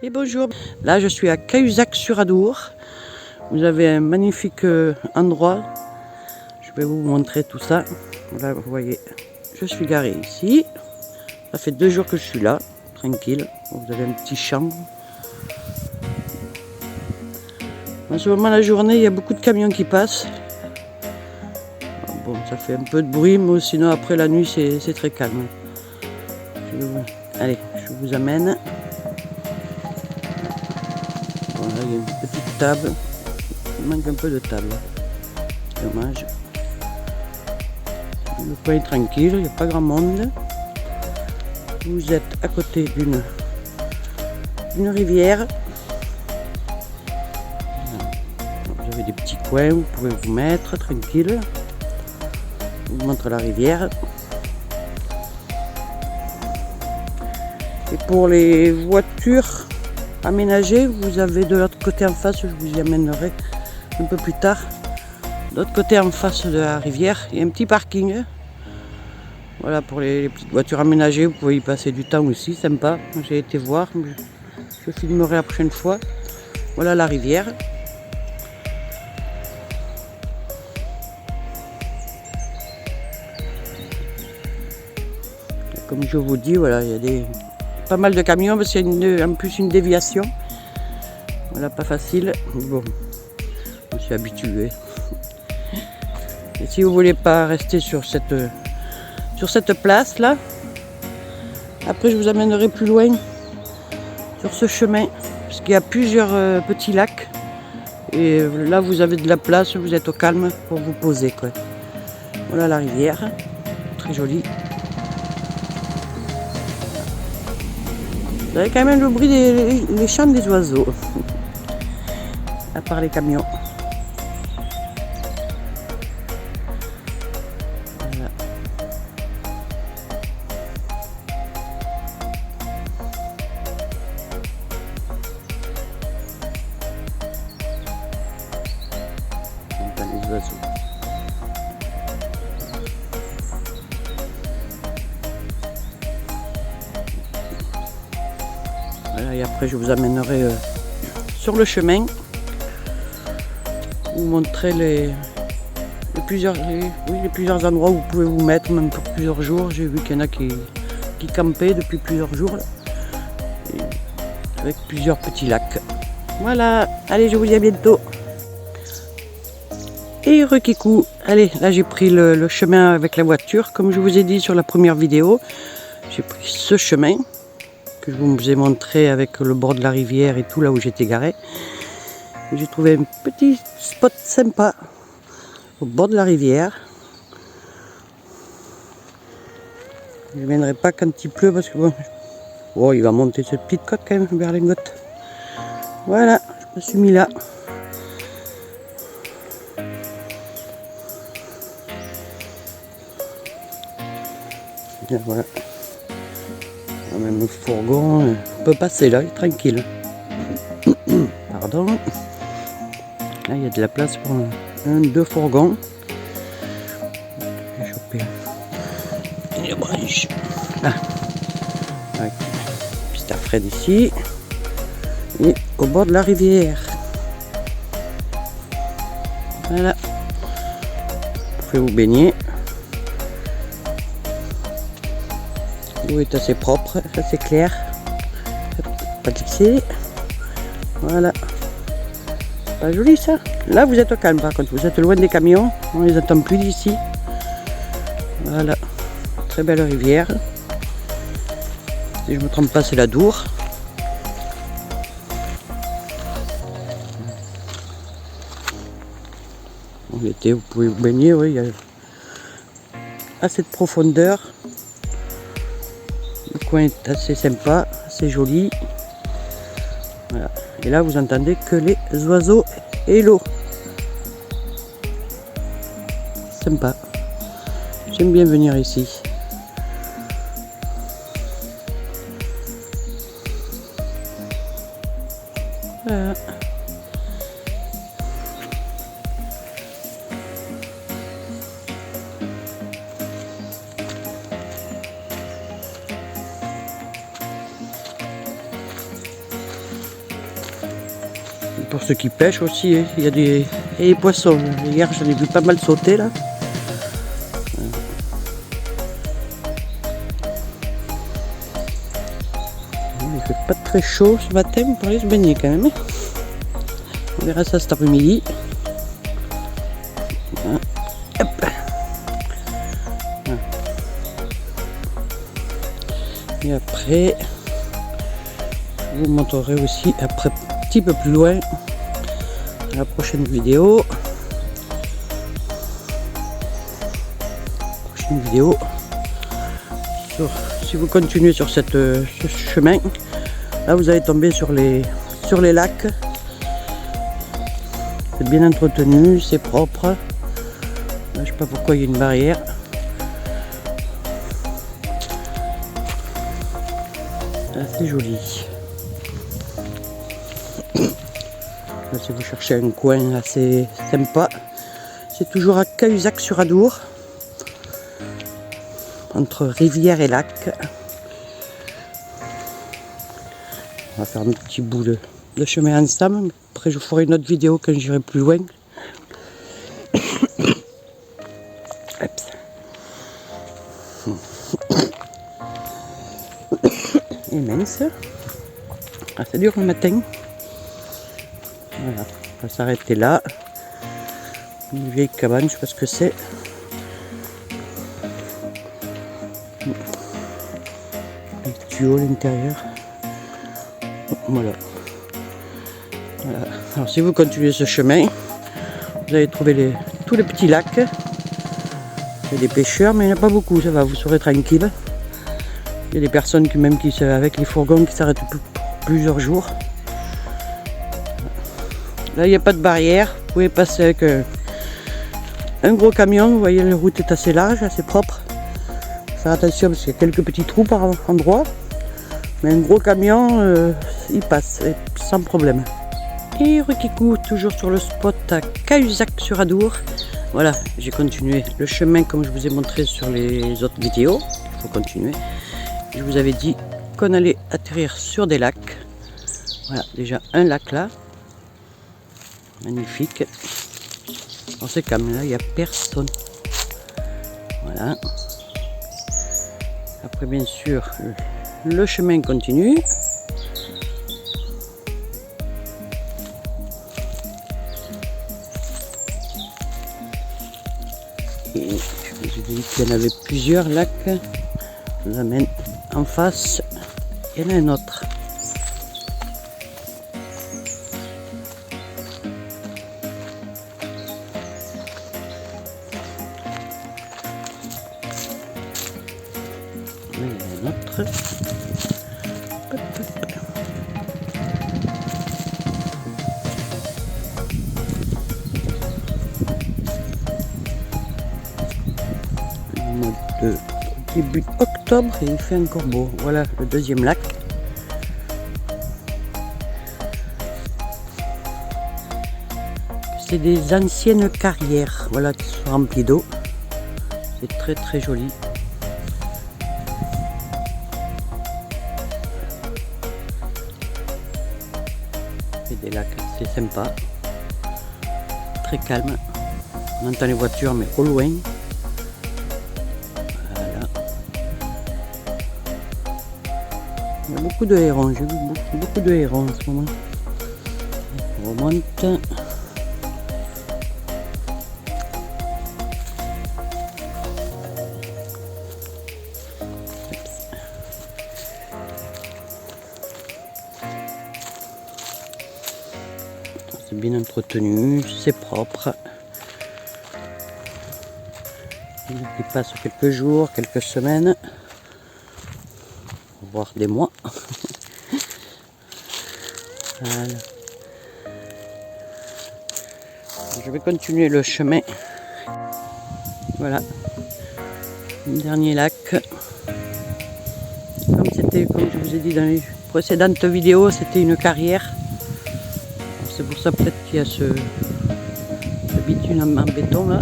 Et bonjour, là je suis à Cahuzac-sur-Adour. Vous avez un magnifique endroit. Je vais vous montrer tout ça. Là vous voyez, je suis garée ici. Ça fait 2 jours que je suis là, tranquille. Vous avez un petit champ. En ce moment la journée, il y a beaucoup de camions qui passent. Bon, ça fait un peu de bruit, mais sinon après la nuit c'est très calme. Allez, je vous amène. Bon, là, il y a une petite table. Il manque un peu de table. Dommage. Le coin est tranquille, il n'y a pas grand monde. Vous êtes à côté d'une rivière. Vous avez des petits coins, vous pouvez vous mettre tranquille. Je vous montre la rivière. Et pour les voitures aménagées, vous avez de l'autre côté en face, je vous y amènerai un peu plus tard. De l'autre côté en face de la rivière, il y a un petit parking. Voilà, pour les petites voitures aménagées, vous pouvez y passer du temps aussi, sympa. J'ai été voir, je filmerai la prochaine fois. Voilà la rivière. Comme je vous dis, voilà, il y a pas mal de camions, parce qu'il y a en plus une déviation. Voilà, pas facile. Bon, je me suis habitué. Et si vous voulez pas rester sur cette place là, après je vous amènerai plus loin sur ce chemin, parce qu'il y a plusieurs petits lacs. Et là vous avez de la place, vous êtes au calme pour vous poser, quoi. Voilà la rivière, très jolie. Vous avez quand même le bruit des chants des oiseaux, à part les camions. Voilà. On entend les oiseaux. Voilà, et après je vous amènerai sur le chemin, vous montrer les plusieurs endroits où vous pouvez vous mettre, même pour plusieurs jours. J'ai vu qu'il y en a qui campaient depuis plusieurs jours là, avec plusieurs petits lacs. Voilà, allez, je vous dis à bientôt. Et rekikou, allez, là j'ai pris le chemin avec la voiture. Comme je vous ai dit sur la première vidéo, j'ai pris ce chemin que je vous ai montré avec le bord de la rivière et tout, là où j'étais garé. J'ai trouvé un petit spot sympa au bord de la rivière. Je ne viendrai pas quand il pleut parce que bon, oh, il va monter cette petite côte quand même, berlingote. Voilà, je me suis mis là. Bien, voilà. Même le fourgon, on peut passer là, il est tranquille. Pardon. Là, il y a de la place pour 2 fourgons. J'ai chopé une branche. Là. Avec une piste à Fred ici. Et au bord de la rivière. Voilà. Vous pouvez vous baigner. L'eau est assez propre, assez clair. Pas glissé. Voilà. Pas joli ça. Là vous êtes au calme par contre, vous êtes loin des camions, on les entend plus d'ici. Voilà. Très belle rivière. Si je ne me trompe pas, c'est la Dour. En été vous pouvez vous baigner, oui, il y a assez de profondeur. Le coin est assez sympa, assez joli. Voilà. Et là vous entendez que les oiseaux et l'eau. Sympa. J'aime bien venir ici. Voilà. pour ceux qui pêchent aussi, hein. Il y a des poissons. Hier j'en ai vu pas mal sauter là. Il fait pas très chaud ce matin pour aller se baigner quand même. On verra ça cet après-midi. Et après, je vous montrerai aussi après un petit peu plus loin à la prochaine vidéo. Si vous continuez sur ce chemin, là vous allez tomber sur les lacs. C'est bien entretenu, c'est propre. Là, je sais pas pourquoi il y a une barrière. C'est joli. Là, si vous cherchez un coin assez sympa, c'est toujours à Cahuzac-sur-Adour, entre rivière et lac. On va faire un petit bout de chemin ensemble. Après, je ferai une autre vidéo quand j'irai plus loin. Et mince. Ah, c'est dur le matin. Voilà, on va s'arrêter là. Une vieille cabane, je sais pas ce que c'est. Un tuyau à l'intérieur. Voilà. Alors si vous continuez ce chemin, vous allez trouver tous les petits lacs. Il y a des pêcheurs, mais il n'y en a pas beaucoup, ça va, vous serez tranquille. Il y a des personnes qui avec les fourgons qui s'arrêtent plusieurs jours. Là, il n'y a pas de barrière. Vous pouvez passer avec un gros camion. Vous voyez, la route est assez large, assez propre. Faire attention parce qu'il y a quelques petits trous par endroit. Mais un gros camion, il passe sans problème. Et Rekikou, toujours sur le spot à Cahuzac-sur-Adour. Voilà, j'ai continué le chemin comme je vous ai montré sur les autres vidéos. Il faut continuer. Je vous avais dit qu'on allait atterrir sur des lacs. Voilà, déjà un lac là. Magnifique. On c'est calme là, il n'y a personne. Voilà. Après, bien sûr, le chemin continue. Et je vous ai dit qu'il y en avait plusieurs lacs. Je vous amène en face. Il y en a un autre. Là, il y en a un autre. Hop, hop. Le mois de début octobre et il fait encore beau. Voilà le deuxième lac. C'est des anciennes carrières, voilà, qui sont remplies d'eau. C'est très très joli. C'est des lacs assez sympas, très calme. On entend les voitures mais au loin. Voilà. Il y a beaucoup de hérons, j'ai vu beaucoup de hérons en ce moment. On remonte. C'est bien entretenu, c'est propre. Il passe quelques jours, quelques semaines, voire des mois. Voilà. Je vais continuer le chemin. Voilà. Le dernier lac. Comme je vous ai dit dans les précédentes vidéos, c'était une carrière. C'est pour ça peut-être qu'il y a ce bitume en béton là.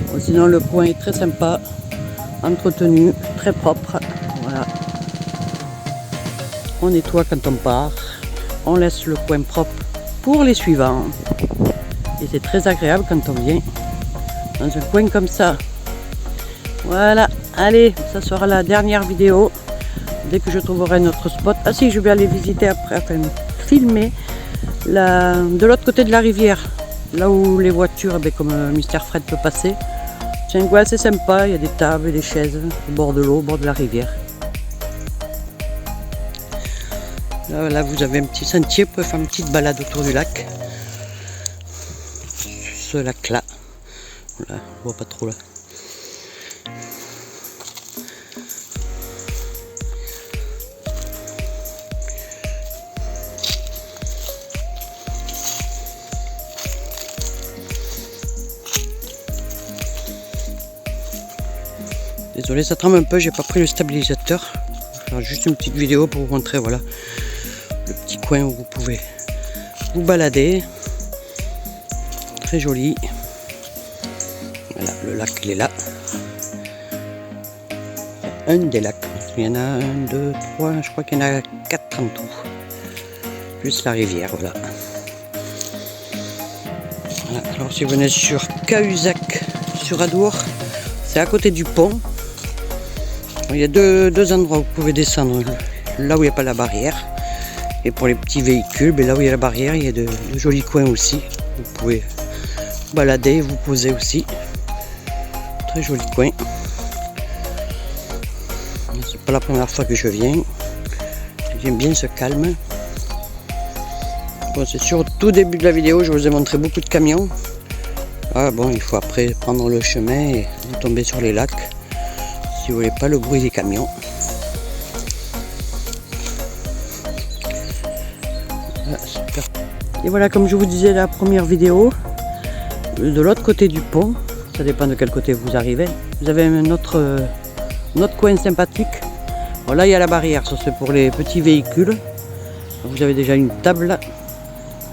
Bon, sinon le coin est très sympa, entretenu, très propre. Voilà. On nettoie quand on part. On laisse le coin propre pour les suivants. Et c'est très agréable quand on vient dans un coin comme ça. Voilà, allez, ça sera la dernière vidéo. Dès que je trouverai notre spot. Ah si, je vais aller visiter après, enfin, filmer de l'autre côté de la rivière. Là où les voitures, comme Mr Fred peut passer. C'est un coin assez sympa, il y a des tables et des chaises au bord de l'eau, au bord de la rivière. Là, vous avez un petit sentier pour faire une petite balade autour du lac. Ce lac-là. Voilà, on voit pas trop là. Désolé, ça tremble un peu, j'ai pas pris le stabilisateur. Je vais faire juste une petite vidéo pour vous montrer, voilà, le petit coin où vous pouvez vous balader. Très joli. Voilà, le lac il est là. Un des lacs. Il y en a 1, 2, 3, je crois qu'il y en a 4 en tout. Plus la rivière, voilà. Voilà. Alors si vous venez sur Cahuzac, sur Adour, c'est à côté du pont. Il y a deux endroits où vous pouvez descendre. Là où il n'y a pas la barrière. Et pour les petits véhicules, là où il y a la barrière, il y a de jolis coins aussi. Vous pouvez balader, vous poser aussi. Très joli coin. C'est pas la première fois que je viens. J'aime bien ce calme. Bon, c'est sûr, au tout début de la vidéo, je vous ai montré beaucoup de camions. Ah bon, il faut après prendre le chemin et vous tomber sur les lacs. Si vous voulez pas le bruit des camions. Ah, super. Et voilà, comme je vous disais la première vidéo, de l'autre côté du pont, ça dépend de quel côté vous arrivez, vous avez un autre coin sympathique. Bon, là il y a la barrière, ça c'est pour les petits véhicules. Vous avez déjà une table.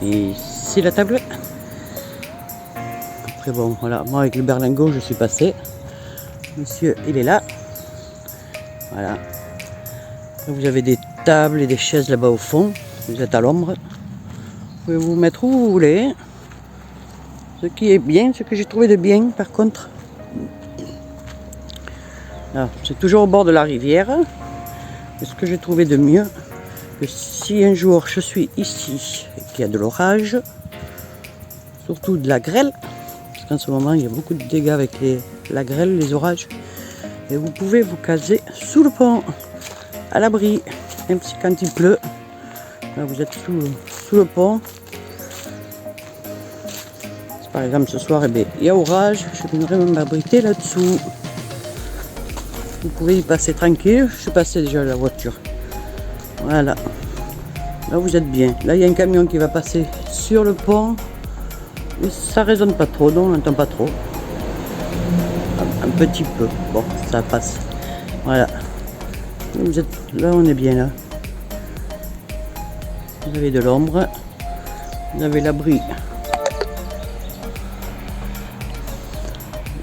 Et c'est la table. Après bon, voilà, moi avec le berlingot je suis passé. Monsieur, il est là. Voilà. Là, vous avez des tables et des chaises là-bas au fond. Vous êtes à l'ombre. Vous pouvez vous mettre où vous voulez. Ce qui est bien, ce que j'ai trouvé de bien par contre. C'est toujours au bord de la rivière. Et ce que j'ai trouvé de mieux, que si un jour je suis ici et qu'il y a de l'orage, surtout de la grêle, parce qu'en ce moment il y a beaucoup de dégâts avec la grêle, les orages, et vous pouvez vous caser sous le pont, à l'abri, même si quand il pleut, là, vous êtes sous le pont. Si par exemple ce soir il y a orage, je viendrai m'abriter là-dessous. Vous pouvez y passer tranquille, je suis passé déjà à la voiture. Voilà, là vous êtes bien. Là il y a un camion qui va passer sur le pont, mais ça résonne pas trop, donc on n'entend pas trop. Un petit peu, bon ça passe. Voilà, vous êtes là, on est bien là. Vous avez de l'ombre, vous avez l'abri.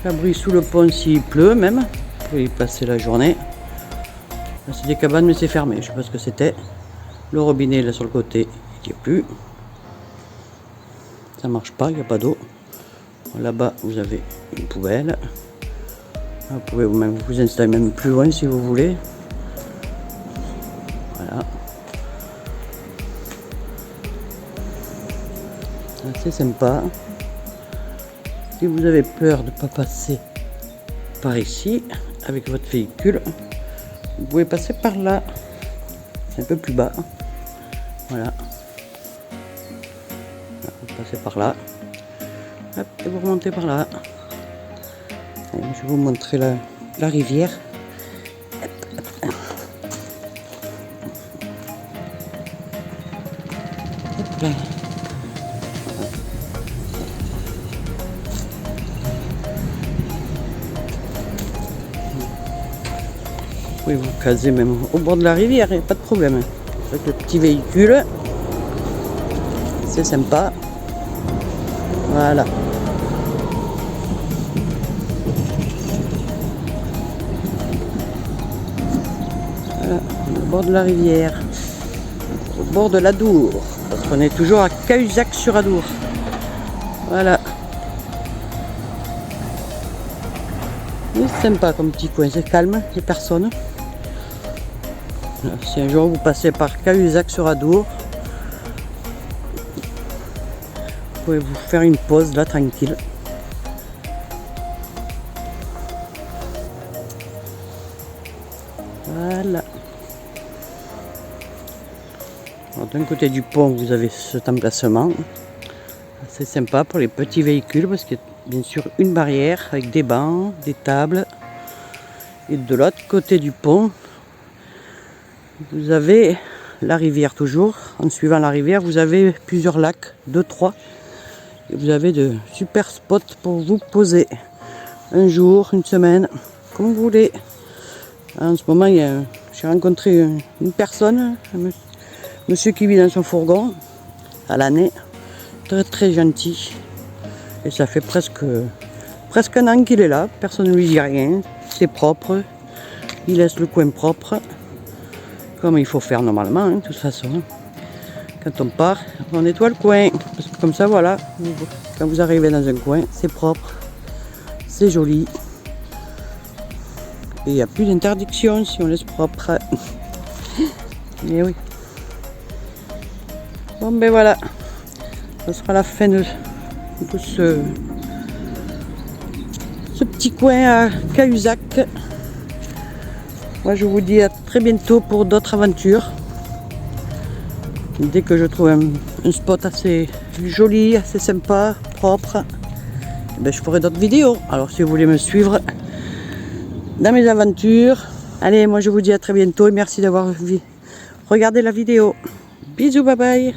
L'abri sous le pont s'il pleut même, vous pouvez y passer la journée. Là c'est des cabanes mais c'est fermé, je sais pas ce que c'était. Le robinet là sur le côté, il n'y a plus. Ça marche pas, il n'y a pas d'eau. Là-bas vous avez une poubelle. Vous pouvez vous installer même plus loin si vous voulez. Voilà. C'est sympa. Si vous avez peur de ne pas passer par ici avec votre véhicule, vous pouvez passer par là. C'est un peu plus bas. Voilà. Vous passez par là. Hop, et vous remontez par là. Et je vais vous montrer la rivière. Hop là. Vous pouvez vous caser même au bord de la rivière, il n'y a pas de problème. Avec le petit véhicule, c'est sympa. Voilà. Voilà, au bord de la rivière. au bord de l'Adour. Parce qu'on est toujours à Cahuzac-sur-Adour. Voilà. C'est sympa comme petit coin, c'est calme, il n'y a personne. Si un jour vous passez par Cahuzac-sur-Adour, vous pouvez vous faire une pause là tranquille. Voilà. D'un côté du pont, vous avez cet emplacement. C'est sympa pour les petits véhicules parce qu'il y a bien sûr une barrière avec des bancs, des tables. Et de l'autre côté du pont, vous avez la rivière toujours. En suivant la rivière, vous avez plusieurs lacs, 2, 3. Et vous avez de super spots pour vous poser. Un jour, une semaine, comme vous voulez. En ce moment, j'ai rencontré une personne, un monsieur qui vit dans son fourgon à l'année. Très très gentil. Et ça fait presque un an qu'il est là. Personne ne lui dit rien. C'est propre. Il laisse le coin propre. Comme il faut faire normalement, de toute façon. Quand on part, on nettoie le coin. Parce que comme ça, voilà. Quand vous arrivez dans un coin, c'est propre. C'est joli. Et il n'y a plus d'interdiction si on laisse propre. Mais oui. Bon ben voilà. Ça sera la fin de ce petit coin à Cahuzac. Moi je vous dis à très bientôt pour d'autres aventures. Dès que je trouve un spot assez joli, assez sympa, propre, ben je ferai d'autres vidéos. Alors si vous voulez me suivre dans mes aventures, allez, moi je vous dis à très bientôt et merci d'avoir regardé la vidéo. Bisous, bye bye.